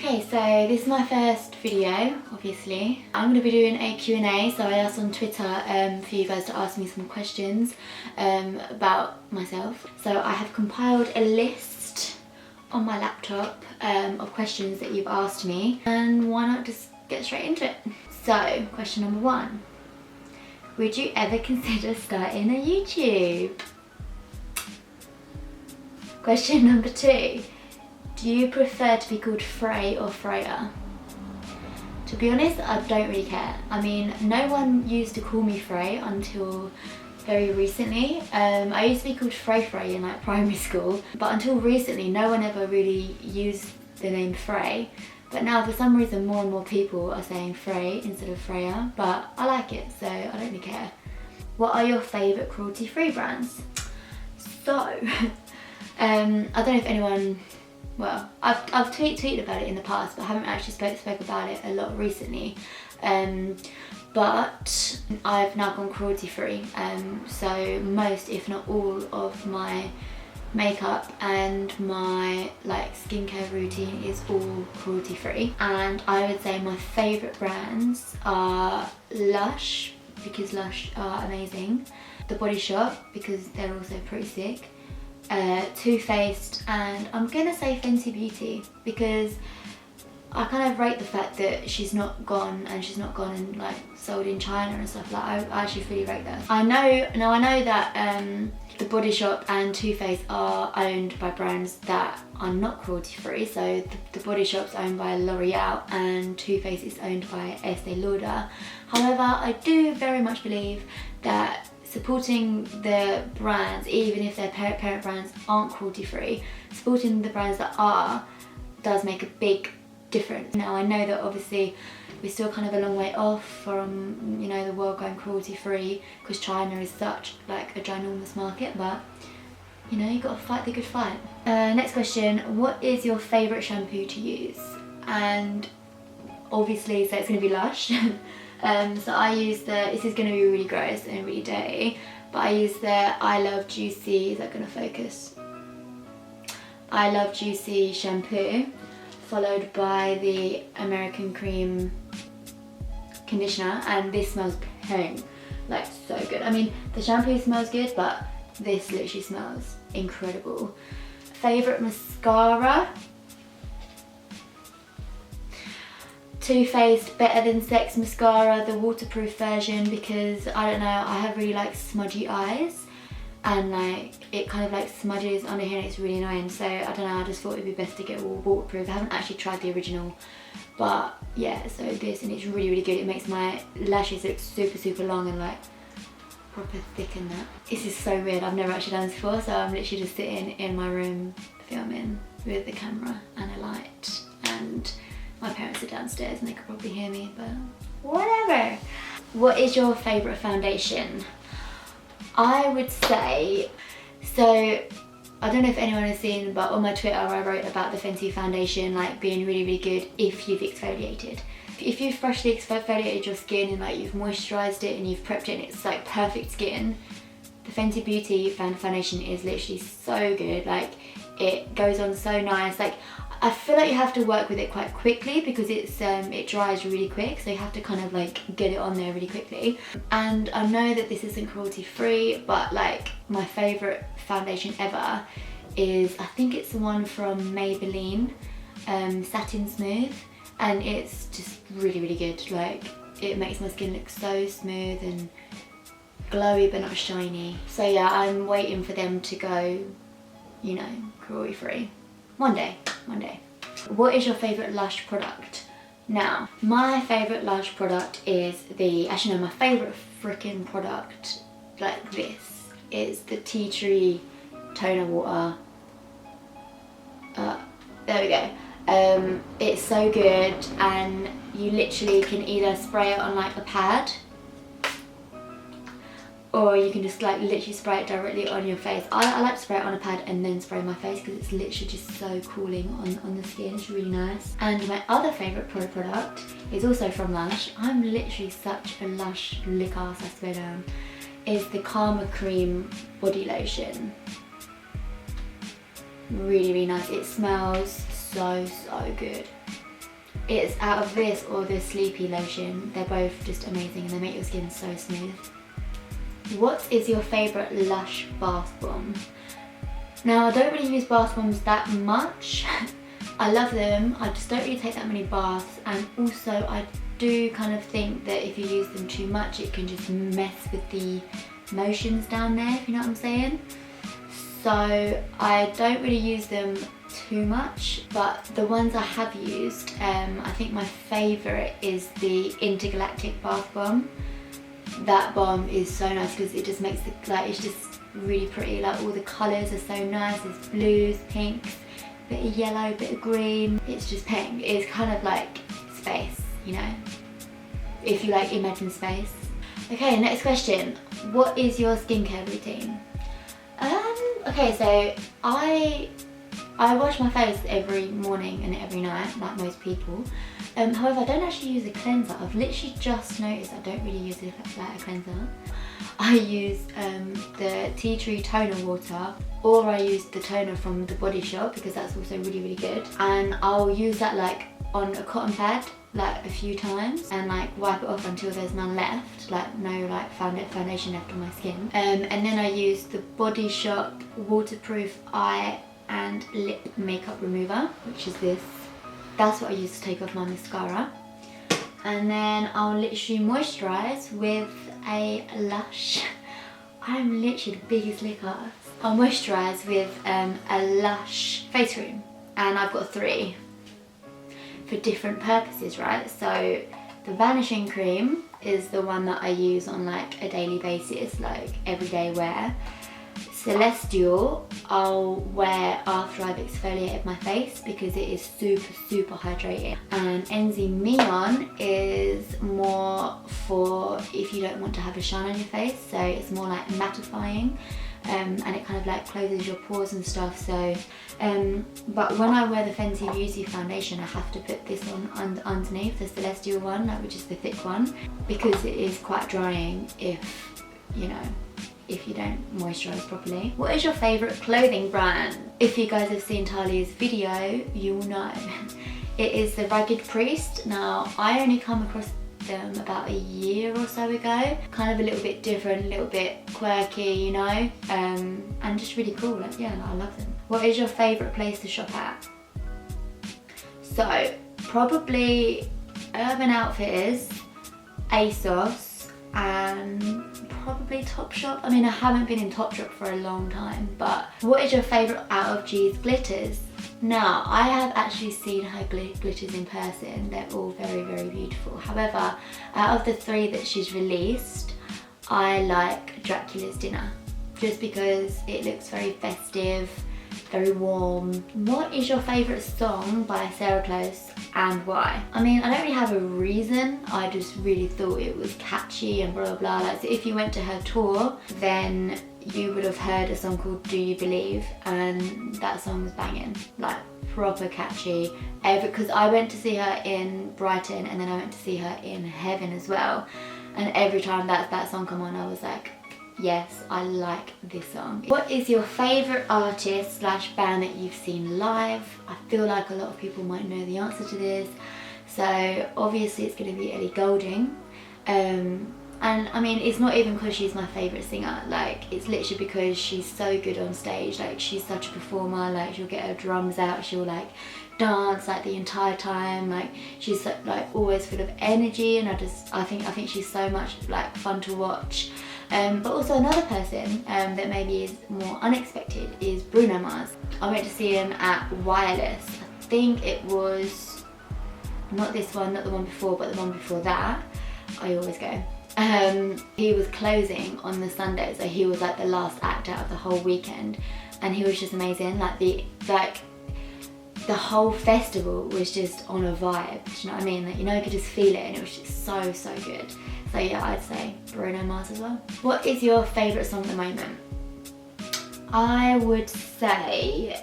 Okay, so this is my first video, obviously. I'm going to be doing a Q&A, so I asked on Twitter for you guys to ask me some questions about myself. So I have compiled a list on my laptop of questions that you've asked me, and why not just get straight into it. So, question number 1. Would you ever consider starting a YouTube? Question number 2. Do you prefer to be called Frey or Freya? To be honest, I don't really care. I mean, no one used to call me Frey until very recently. I used to be called Frey in like primary school, but until recently no one ever really used the name Frey. But now for some reason more and more people are saying Frey instead of Freya, but I like it, so I don't really care. What are your favourite cruelty-free brands? So, I don't know if anyone... Well, I've tweeted about it in the past, but I haven't actually spoke about it a lot recently. But I've now gone cruelty free. So most, if not all, of my makeup and my like skincare routine is all cruelty free. And I would say my favourite brands are Lush, because Lush are amazing. The Body Shop, because they're also pretty sick. Too Faced, and I'm gonna say Fenty Beauty, because I kind of rate the fact that she's not gone and like sold in China and stuff. Like I actually really rate that. I know that the Body Shop and Too Faced are owned by brands that are not cruelty free. So the Body Shop's owned by L'Oreal and Too Faced is owned by Estee Lauder. However, I do very much believe that supporting the brands, even if their parent brands aren't cruelty free, supporting the brands that are does make a big difference. Now I know that obviously we're still kind of a long way off from, you know, the world going cruelty free, because China is such like a ginormous market, but you know, you got to fight the good fight. Next question, what is your favourite shampoo to use? And obviously, so it's going to be Lush. So I use this is going to be really gross and really dirty, but I use the I Love Juicy, is that going to focus? I Love Juicy shampoo, followed by the American Cream conditioner, and this smells pink, like so good. I mean, the shampoo smells good, but this literally smells incredible. Favourite mascara? Too Faced Better Than Sex mascara, the waterproof version, because I don't know, I have really like smudgy eyes, and like it kind of like smudges under here and it's really annoying, so I don't know, I just thought it'd be best to get waterproof. I haven't actually tried the original, but yeah, so this, and it's really good. It makes my lashes look super long and like proper thick and that. This is so weird, I've never actually done this before, so I'm literally just sitting in my room filming with the camera and a light, and my parents are downstairs and they could probably hear me, but whatever. What is your favourite foundation? I would say, so I don't know if anyone has seen, but on my Twitter I wrote about the Fenty foundation like being really good if you've exfoliated. If you've freshly exfoliated your skin and like you've moisturised it and you've prepped it and it's like perfect skin, the Fenty Beauty foundation is literally so good. Like it goes on so nice. Like I feel like you have to work with it quite quickly because it dries really quick, so you have to kind of like get it on there really quickly. And I know that this isn't cruelty free, but like my favourite foundation ever is, I think it's the one from Maybelline, Satin Smooth, and it's just really good. Like it makes my skin look so smooth and glowy but not shiny. So yeah, I'm waiting for them to go, you know, cruelty free. One day. What is your favourite Lush product? Now, my favourite Lush product is actually no, my favourite freaking product, like this, is the Tea Tree Toner Water. There we go. It's so good, and you literally can either spray it on like a pad, or you can just like literally spray it directly on your face. I like to spray it on a pad and then spray my face because it's literally just so cooling on the skin. It's really nice. And my other favourite product is also from Lush. I'm literally such a Lush lick ass, I swear down. Is the Karma Cream body lotion. Really nice. It smells so good. It's out of this or the Sleepy lotion. They're both just amazing and they make your skin so smooth. What is your favourite Lush bath bomb? Now, I don't really use bath bombs that much. I love them, I just don't really take that many baths, and also I do kind of think that if you use them too much it can just mess with the motions down there, if you know what I'm saying. So I don't really use them too much, but the ones I have used, I think my favourite is the Intergalactic Bath Bomb. That bomb is so nice because it just makes the, like, it's just really pretty, like all the colours are so nice. There's blues, pinks, bit of yellow, bit of green. It's just pink. It's kind of like space, you know, if you like imagine space. Okay, next question. What is your skincare routine? Okay, so I wash my face every morning and every night, like most people. However, I don't actually use a cleanser. I've literally just noticed I don't really use a cleanser. I use the tea tree toner water, or I use the toner from the Body Shop because that's also really, really good. And I'll use that like on a cotton pad like a few times and like wipe it off until there's none left, like no like foundation left on my skin. And then I use the Body Shop waterproof eye and lip makeup remover, which is this. That's what I use to take off my mascara. And then I'll literally moisturise with a Lush. I'm literally the biggest lick ass. I'll moisturise with a Lush face cream, and I've got 3 for different purposes, right? So the vanishing cream is the one that I use on like a daily basis, like everyday wear. Celestial I'll wear after I've exfoliated my face because it is super, super hydrating. And Enzyme Neon is more for if you don't want to have a shine on your face, so it's more like mattifying. And it kind of like closes your pores and stuff. So but when I wear the Fenty Beauty foundation I have to put this on underneath, the Celestial one, like, which is the thick one, because it is quite drying if you know, if you don't moisturise properly. What is your favourite clothing brand? If you guys have seen Talia's video, you will know. It is the Ragged Priest. Now, I only come across them about a year or so ago. Kind of a little bit different, a little bit quirky, you know, and just really cool. Like, yeah, I love them. What is your favourite place to shop at? So, probably Urban Outfitters, ASOS, and probably Topshop. I mean, I haven't been in Topshop for a long time, but what is your favourite out of G's glitters? Now, I have actually seen her glitters in person. They're all very, very beautiful. However, out of the 3 that she's released, I like Dracula's Dinner, just because it looks very festive, very warm. What is your favourite song by Sarah Close and why? I mean, I don't really have a reason. I just really thought it was catchy and blah blah blah. Like, so if you went to her tour, then you would have heard a song called Do You Believe, and that song was banging, like proper catchy. Because I went to see her in Brighton and then I went to see her in Heaven as well, and every time that song come on I was like, yes, I like this song. What is your favourite artist / band that you've seen live? I feel like a lot of people might know the answer to this. So obviously it's going to be Ellie Goulding. And I mean, it's not even because she's my favourite singer, like it's literally because she's so good on stage. Like, she's such a performer, like she'll get her drums out, she'll like dance like the entire time, like she's so, like always full of energy, and I think she's so much like fun to watch. But also another person that maybe is more unexpected is Bruno Mars. I went to see him at Wireless. I think it was not this one, not the one before, but the one before that. I always go. He was closing on the Sunday, so he was like the last act out of the whole weekend, and he was just amazing. Like the whole festival was just on a vibe. Do you know what I mean? Like, you know, you could just feel it, and it was just so, so good. So yeah, I'd say Bruno Mars as well. What is your favourite song at the moment? I would say,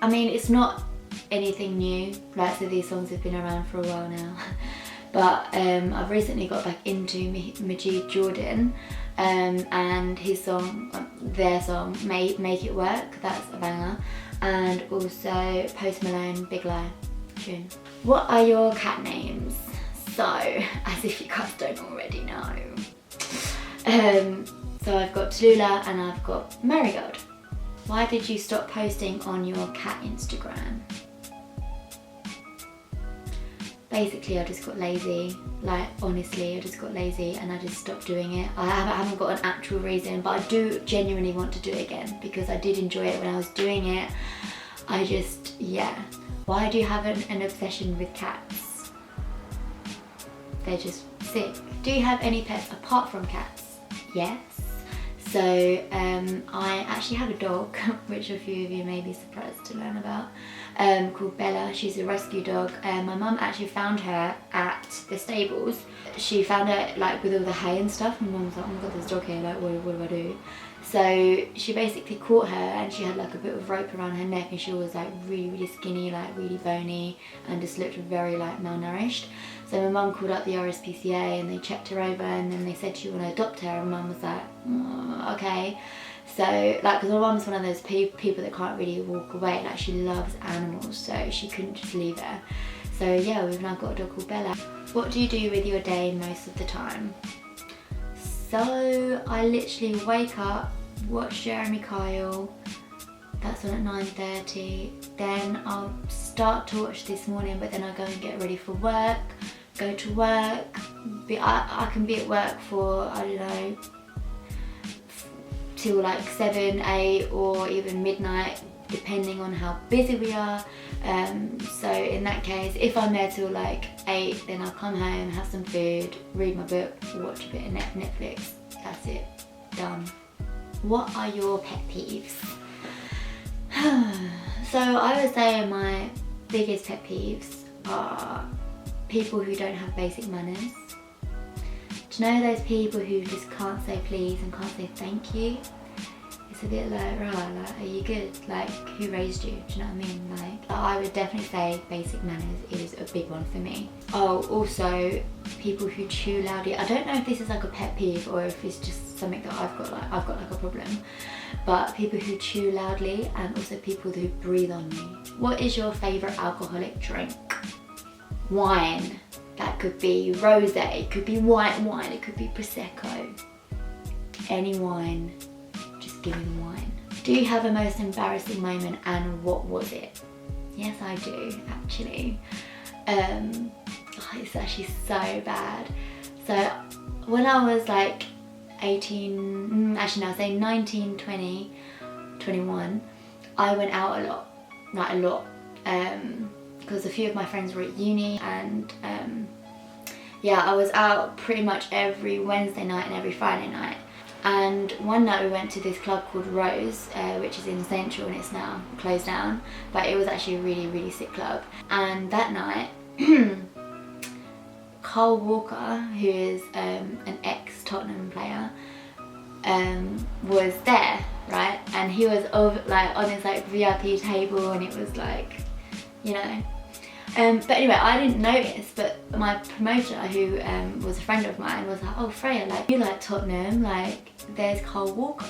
I mean, it's not anything new. Like, so these songs have been around for a while now. But I've recently got back into Majid Jordan, and his song, their song, Make It Work, that's a banger. And also Post Malone, Big Lie tune. What are your cat names? So, as if you guys don't already know. So I've got Tallulah and I've got Marigold. Why did you stop posting on your cat Instagram? Basically, I just got lazy. Like, honestly, I just got lazy and I just stopped doing it. I haven't got an actual reason, but I do genuinely want to do it again because I did enjoy it when I was doing it. I just, yeah. Why do you have an obsession with cats? They're just sick. Do you have any pets apart from cats? Yes. So I actually have a dog, which a few of you may be surprised to learn about, called Bella. She's a rescue dog. My mum actually found her at the stables. She found her like with all the hay and stuff, and mum was like, oh my god, there's a dog here, like what do I do? So she basically caught her and she had like a bit of rope around her neck, and she was like really skinny, like really bony, and just looked very like malnourished. So my mum called up the RSPCA and they checked her over, and then they said she want to adopt her, and mum was like, okay. So like, because my mum's one of those people that can't really walk away, like she loves animals, so she couldn't just leave her. So yeah, we've now got a dog called Bella. What do you do with your day most of the time? So I literally wake up, watch Jeremy Kyle, that's on at 9:30. Then I'll start to watch This Morning, but then I go and get ready for work, go to work. I can be at work for, I don't know, till like 7, 8 or even midnight, depending on how busy we are. So in that case, if I'm there till like 8, then I'll come home, have some food, read my book, watch a bit of Netflix. That's it, done. What are your pet peeves? So I would say my biggest pet peeves are people who don't have basic manners. Do you know those people who just can't say please and can't say thank you? It's a bit like, right, like, are you good? Like, who raised you? Do you know what I mean? Like, I would definitely say basic manners is a big one for me. Oh, also, people who chew loudly. I don't know if this is like a pet peeve or if it's just something that I've got like a problem. But people who chew loudly, and also people who breathe on me. What is your favourite alcoholic drink? Wine. That could be rosé, it could be white wine, it could be Prosecco. Any wine. Give me the wine. Do you have a most embarrassing moment, and what was it? Yes, I do, actually. It's actually so bad. So when I was like 18, actually no, say 19, 20, 21, I went out a lot, like a lot, because a few of my friends were at uni, and yeah, I was out pretty much every Wednesday night and every Friday night. And one night we went to this club called Rose, which is in Central, and it's now closed down, but it was actually a really sick club. And that night, Carl Walker, who is an ex-Tottenham player, was there, right? And he was over, like on his like VIP table, and it was like, you know. But anyway, I didn't notice, but my promoter, who was a friend of mine, was like, oh Freya, like, you like Tottenham, like there's Carl Walker.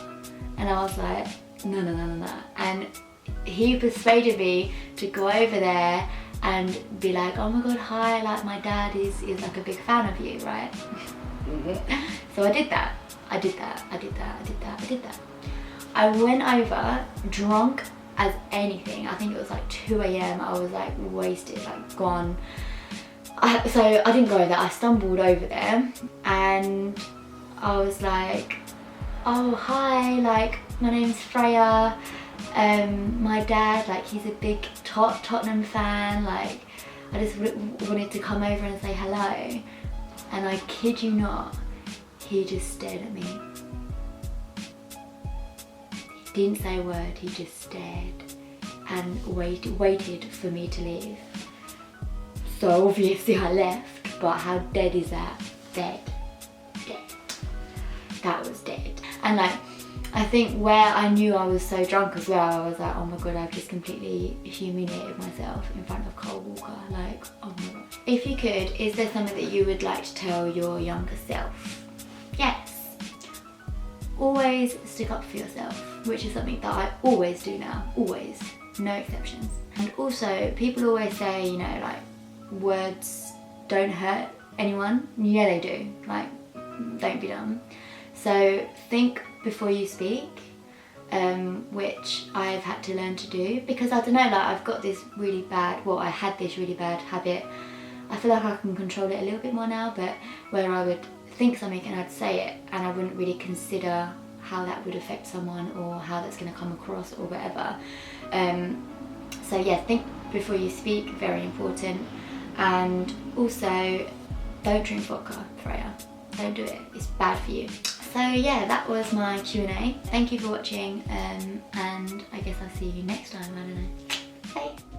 And I was like, no. And he persuaded me to go over there and be like, oh my god, hi, like my dad is like a big fan of you, right? So I did that. I went over drunk as anything. I think it was like 2 AM. I was like wasted, like gone. So I didn't go there. I stumbled over there and I was like, oh hi, like my name's Freya. My dad, like he's a big Tottenham fan. Like I just wanted to come over and say hello. And I kid you not, he just stared at me. Didn't say a word, he just stared and waited for me to leave. So obviously I left, but how dead is that? Dead. That was dead. And like, I think where I knew I was so drunk as well, I was like, oh my god, I've just completely humiliated myself in front of Carl Walker. Like, oh my god. If you could, is there something that you would like to tell your younger self? Yes. Always stick up for yourself, which is something that I always do now, always, no exceptions. And also, people always say, you know, like, words don't hurt anyone. Yeah, they do. Like, don't be dumb. So think before you speak, which I've had to learn to do, because I don't know, like I've got this really bad, well, I had this really bad habit. I feel like I can control it a little bit more now, but where I would think something and I'd say it and I wouldn't really consider how that would affect someone or how that's going to come across or whatever. So yeah, think before you speak, very important. And also, don't drink vodka, Freya. Don't do it, it's bad for you. So yeah, that was my Q&A. Thank you for watching, and I guess I'll see you next time, I don't know. Bye!